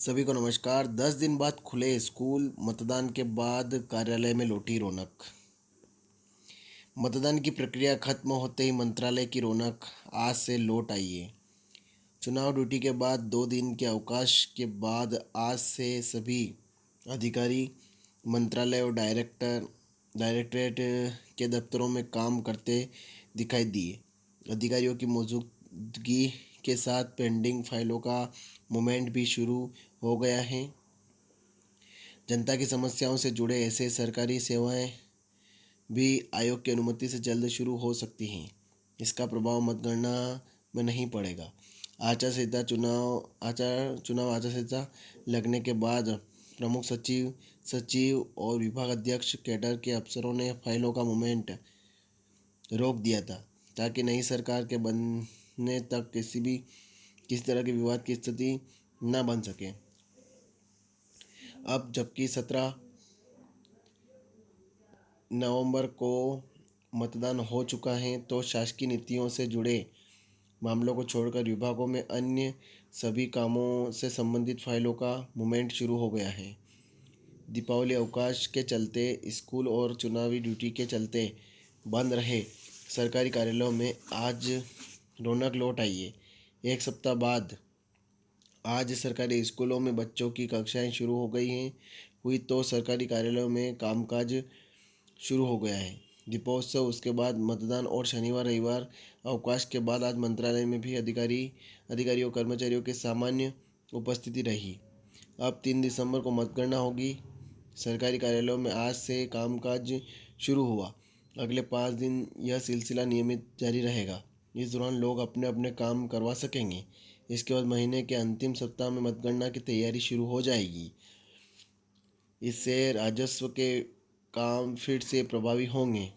सभी को नमस्कार। 10 दिन बाद खुले स्कूल, मतदान के बाद कार्यालय में लौटी रौनक। मतदान की प्रक्रिया खत्म होते ही मंत्रालय की रौनक आज से लौट आई है। चुनाव ड्यूटी के बाद 2 दिन के अवकाश के बाद आज से सभी अधिकारी मंत्रालय और डायरेक्टरेट के दफ्तरों में काम करते दिखाई दिए। अधिकारियों की मौजूदगी के साथ पेंडिंग फाइलों का मूवमेंट भी शुरू हो गया है। जनता की समस्याओं से जुड़े ऐसे सरकारी सेवाएं भी आयोग की अनुमति से जल्द शुरू हो सकती हैं। इसका प्रभाव मतगणना में नहीं पड़ेगा। चुनाव आचार संहिता लगने के बाद प्रमुख सचिव और विभाग अध्यक्ष कैडर के अफसरों ने फाइलों का मूवमेंट रोक दिया था ताकि नई सरकार के बनने तक किसी तरह के विवाद की स्थिति न बन सके। अब जबकि 17 नवंबर को मतदान हो चुका है तो शासकीय नीतियों से जुड़े मामलों को छोड़कर विभागों में अन्य सभी कामों से संबंधित फाइलों का मूवमेंट शुरू हो गया है। दीपावली अवकाश के चलते स्कूल और चुनावी ड्यूटी के चलते बंद रहे सरकारी कार्यालयों में आज रौनक लौट आई है। एक सप्ताह बाद आज सरकारी स्कूलों में बच्चों की कक्षाएं शुरू हो गई हैं हुई तो सरकारी कार्यालयों में कामकाज शुरू हो गया है। दीपोत्सव, उसके बाद मतदान और शनिवार रविवार अवकाश के बाद आज मंत्रालय में भी अधिकारियों कर्मचारियों की सामान्य उपस्थिति रही। अब 3 दिसंबर को मतगणना होगी। सरकारी कार्यालयों में आज से कामकाज शुरू हुआ। अगले 5 दिन यह सिलसिला नियमित जारी रहेगा। इस दौरान लोग अपने अपने काम करवा सकेंगे। इसके बाद महीने के अंतिम सप्ताह में मतगणना की तैयारी शुरू हो जाएगी। इससे राजस्व के काम फिर से प्रभावी होंगे।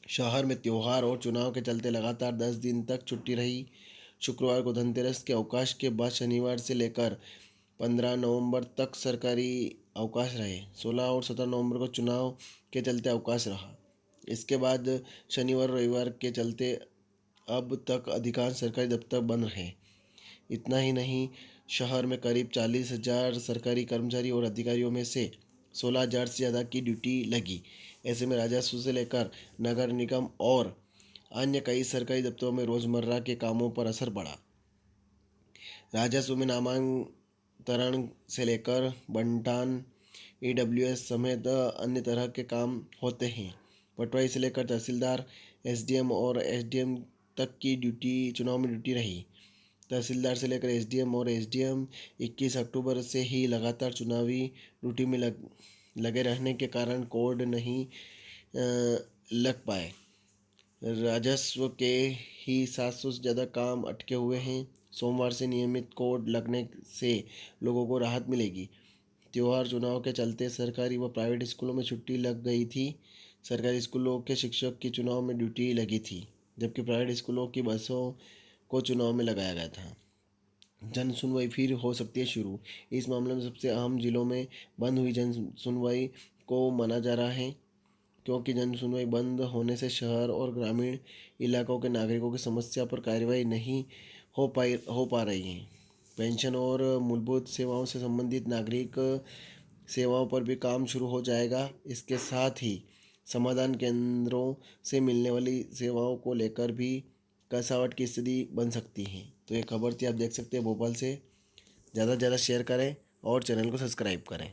शहर में त्योहार और चुनाव के चलते लगातार 10 दिन तक छुट्टी रही। शुक्रवार को धनतेरस के अवकाश के बाद शनिवार से लेकर 15 नवंबर तक सरकारी अवकाश रहे। 16 और 17 नवंबर को चुनाव के चलते अवकाश रहा। इसके बाद शनिवार रविवार के चलते अब तक अधिकांश सरकारी दफ्तर बंद रहे। इतना ही नहीं, शहर में करीब 40,000 सरकारी कर्मचारी और अधिकारियों में से 16,000 से ज़्यादा की ड्यूटी लगी। ऐसे में राजस्व से लेकर नगर निगम और अन्य कई सरकारी दफ्तरों में रोज़मर्रा के कामों पर असर पड़ा। राजस्व में नामांतरण से लेकर बंटान, ईडब्ल्यूएस समेत अन्य तरह के काम होते हैं। पटवारी से लेकर तहसीलदार, एसडीएम और एसडीएम तक की चुनाव में ड्यूटी रही। तहसीलदार से लेकर एसडीएम और एसडीएम 21 अक्टूबर से ही लगातार चुनावी ड्यूटी में लगे रहने के कारण कोड नहीं लग पाए। राजस्व के ही 700 से ज़्यादा काम अटके हुए हैं। सोमवार से नियमित कोड लगने से लोगों को राहत मिलेगी। त्योहार चुनाव के चलते सरकारी व प्राइवेट स्कूलों में छुट्टी लग गई थी। सरकारी स्कूलों के शिक्षक की चुनाव में ड्यूटी लगी थी, जबकि प्राइवेट स्कूलों की बसों को चुनाव में लगाया गया था। जन सुनवाई फिर हो सकती है शुरू। इस मामले में सबसे अहम जिलों में बंद हुई जन सुनवाई को माना जा रहा है, क्योंकि जन सुनवाई बंद होने से शहर और ग्रामीण इलाकों के नागरिकों की समस्या पर कार्रवाई नहीं हो पा रही है। पेंशन और मूलभूत सेवाओं से संबंधित नागरिक सेवाओं पर भी काम शुरू हो जाएगा। इसके साथ ही समाधान केंद्रों से मिलने वाली सेवाओं को लेकर भी कसावट की स्थिति बन सकती है। तो ये खबर थी, आप देख सकते हैं भोपाल से। ज़्यादा से ज़्यादा शेयर करें और चैनल को सब्सक्राइब करें।